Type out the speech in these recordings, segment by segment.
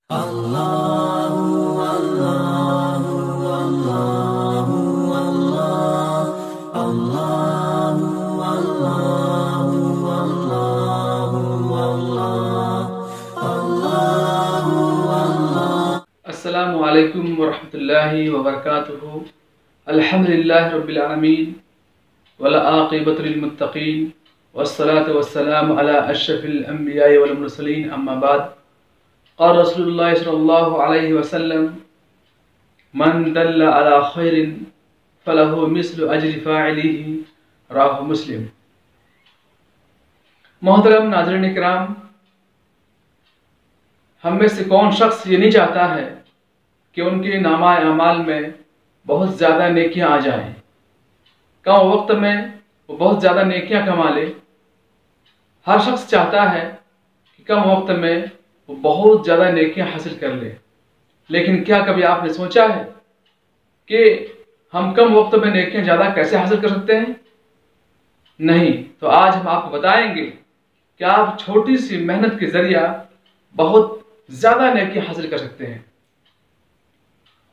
السلام علیکم ورحمۃ اللہ وبرکاتہ۔ الحمدللہ رب العالمین والعاقبۃ للمتقین والصلاة والسلام علی اشرف الانبیاء والمرسلین، اما بعد۔ قال رسول اللہ صلی اللہ علیہ وسلم: من دل علی خیر فلہ مثل اجر فاعلہ، رواہ مسلم۔ محترم ناظرین کرام، ہم میں سے کون شخص یہ نہیں چاہتا ہے کہ ان کے نامہ اعمال میں بہت زیادہ نیکیاں آ جائیں، کم وقت میں وہ بہت زیادہ نیکیاں کما لے۔ ہر شخص چاہتا ہے کہ کم وقت میں وہ بہت زیادہ نیکیاں حاصل کر لے، لیکن کیا کبھی آپ نے سوچا ہے کہ ہم کم وقت میں نیکیاں زیادہ کیسے حاصل کر سکتے ہیں؟ نہیں، تو آج ہم آپ کو بتائیں گے کہ آپ چھوٹی سی محنت کے ذریعہ بہت زیادہ نیکیاں حاصل کر سکتے ہیں۔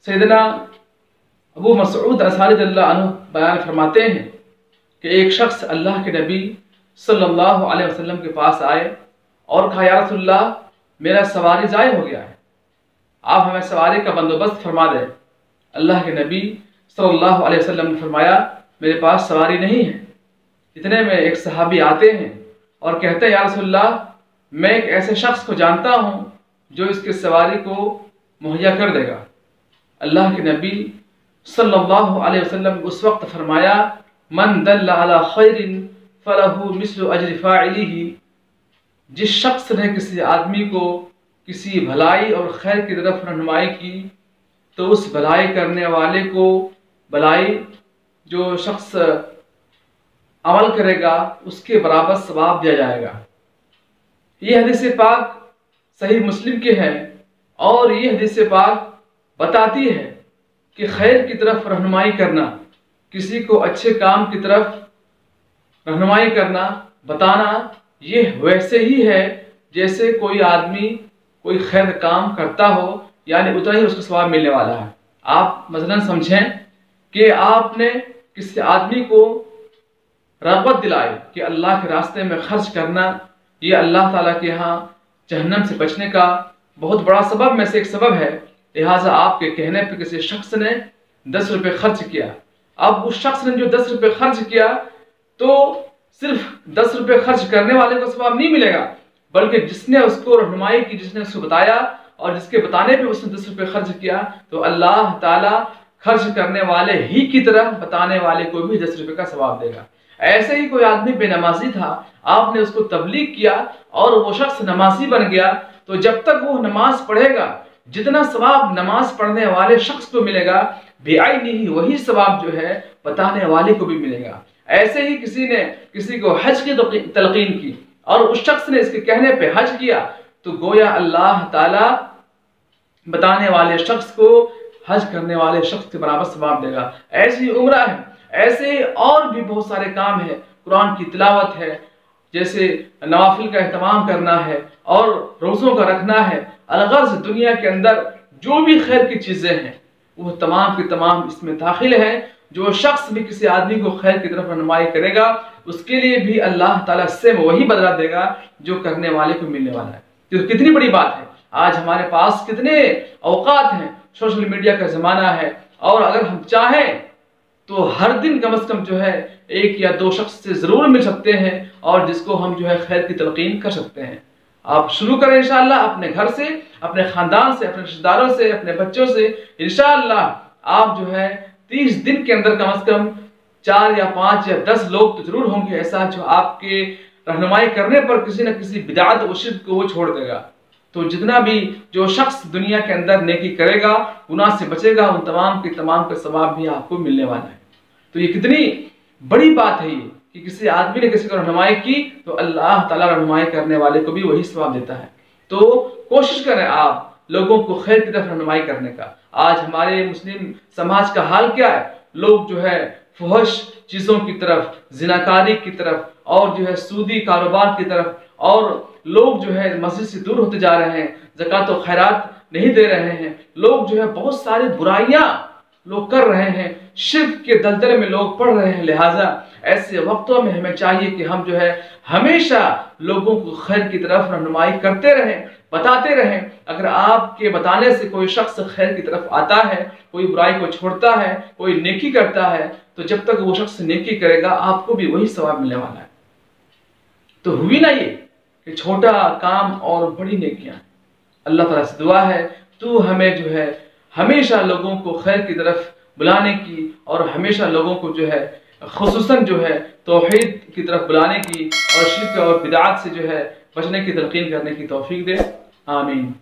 سیدنا ابو مسعود انصاری رضی اللہ عنہ بیان فرماتے ہیں کہ ایک شخص اللہ کے نبی صلی اللہ علیہ وسلم کے پاس آئے اور کہا: یا رسول اللہ، میرا سواری ضائع ہو گیا ہے، آپ ہمیں سواری کا بندوبست فرما دیں۔ اللہ کے نبی صلی اللہ علیہ وسلم نے فرمایا: میرے پاس سواری نہیں ہے۔ اتنے میں ایک صحابی آتے ہیں اور کہتے ہیں: یا رسول اللہ، میں ایک ایسے شخص کو جانتا ہوں جو اس کی سواری کو مہیا کر دے گا۔ اللہ کے نبی صلی اللہ علیہ وسلم اس وقت فرمایا: من دل علی خیر فلہ مثل اجر فاعلہ، جس شخص نے کسی آدمی کو کسی بھلائی اور خیر کی طرف رہنمائی کی تو اس بھلائی کرنے والے کو بھلائی جو شخص عمل کرے گا اس کے برابر ثواب دیا جائے گا۔ یہ حدیث پاک صحیح مسلم کی ہے، اور یہ حدیث پاک بتاتی ہے کہ خیر کی طرف رہنمائی کرنا، کسی کو اچھے کام کی طرف رہنمائی کرنا، بتانا، یہ ویسے ہی ہے جیسے کوئی آدمی کوئی خیر کام کرتا ہو، یعنی اتنا ہی اس کو ثواب ملنے والا ہے۔ آپ مثلا سمجھیں کہ آپ نے کسی آدمی کو رغبت دلائی کہ اللہ کے راستے میں خرچ کرنا یہ اللہ تعالیٰ کے ہاں جہنم سے بچنے کا بہت بڑا سبب میں سے ایک سبب ہے، لہٰذا آپ کے کہنے پہ کسی شخص نے 10 روپے خرچ کیا۔ اب اس شخص نے جو 10 روپے خرچ کیا تو صرف 10 روپے خرچ کرنے والے کو ثواب نہیں ملے گا، بلکہ جس نے اس کو رہنمائی کی، جس نے اس کو بتایا اور جس کے بتانے پہ اس نے 10 روپے خرچ کیا، تو اللہ تعالیٰ خرچ کرنے والے ہی کی طرح بتانے والے کو بھی 10 روپے کا ثواب دے گا۔ ایسے ہی کوئی آدمی بے نمازی تھا، آپ نے اس کو تبلیغ کیا اور وہ شخص نمازی بن گیا، تو جب تک وہ نماز پڑھے گا جتنا ثواب نماز پڑھنے والے شخص کو ملے گا، بعینہ وہی ثواب جو ہے بتانے والے کو بھی ملے گا۔ ایسے ہی کسی نے کسی کو حج کی تلقین کی اور اس شخص نے اس کے کہنے پہ حج کیا، تو گویا اللہ تعالیٰ بتانے والے شخص کو حج کرنے والے شخص کے برابر ثواب دے گا۔ ایسی عمرہ ہے، ایسے اور بھی بہت سارے کام ہیں، قرآن کی تلاوت ہے، جیسے نوافل کا اہتمام کرنا ہے اور روزوں کا رکھنا ہے۔ الغرض دنیا کے اندر جو بھی خیر کی چیزیں ہیں وہ تمام کی تمام اس میں داخل ہیں۔ جو شخص بھی کسی آدمی کو خیر کی طرف رہنمائی کرے گا اس کے لیے بھی اللہ تعالیٰ سے وہی بدلہ دے گا جو کرنے والے کو ملنے والا ہے۔ تو کتنی بڑی بات ہے، آج ہمارے پاس کتنے اوقات ہیں، سوشل میڈیا کا زمانہ ہے، اور اگر ہم چاہیں تو ہر دن کم از کم جو ہے 1 یا 2 شخص سے ضرور مل سکتے ہیں اور جس کو ہم جو ہے خیر کی تلقین کر سکتے ہیں۔ آپ شروع کریں انشاءاللہ اپنے گھر سے، اپنے خاندان سے، اپنے رشتہ داروں سے، اپنے بچوں سے۔ انشاءاللہ آپ جو ہے 30 دن کے اندر کم از کم 4 یا 5 یا 10 لوگ تو ضرور ہوں گے ایسا جو آپ کے رہنمائی کرنے پر کسی نہ کسی بدعت و شرک کو وہ چھوڑ دے گا۔ تو جتنا بھی جو شخص دنیا کے اندر نیکی کرے گا، گناہ سے بچے گا، ان تمام کے تمام کا ثواب بھی آپ کو ملنے والا ہے۔ تو یہ کتنی بڑی بات ہے یہ کہ کسی آدمی نے کسی کو رہنمائی کی تو اللہ تعالیٰ رہنمائی کرنے والے کو بھی وہی ثواب دیتا ہے۔ تو کوشش کریں آپ لوگوں کو خیر کی طرف رہنمائی کرنے کا۔ آج ہمارے مسلم سماج کا حال کیا ہے؟ لوگ جو ہے فحش چیزوں کی طرف، زناکاری کی طرف، اور جو ہے سودی کاروبار کی طرف، اور لوگ جو ہے مسجد سے دور ہوتے جا رہے ہیں، زکوٰۃ و خیرات نہیں دے رہے ہیں، لوگ جو ہے بہت ساری برائیاں لوگ کر رہے ہیں، شرک کے دلدل میں لوگ پڑ رہے ہیں، لہٰذا ایسے وقتوں میں ہمیں چاہیے کہ ہم جو ہے ہمیشہ لوگوں کو خیر کی طرف رہنمائی کرتے رہیں، بتاتے رہیں۔ اگر آپ کے بتانے سے کوئی شخص خیر کی طرف آتا ہے، کوئی برائی کو چھوڑتا ہے، کوئی نیکی کرتا ہے، تو جب تک وہ شخص نیکی کرے گا آپ کو بھی وہی ثواب ملنے والا ہے۔ تو ہوئی نا یہ کہ چھوٹا کام اور بڑی نیکیاں۔ اللہ تعالیٰ سے دعا ہے تو ہمیں جو ہے ہمیشہ لوگوں کو خیر کی طرف بلانے کی اور ہمیشہ لوگوں کو جو ہے خصوصاً جو ہے توحید کی طرف بلانے کی اور شرک اور بدعات سے جو ہے بچنے کی تلقین کرنے کی توفیق دے، آمین۔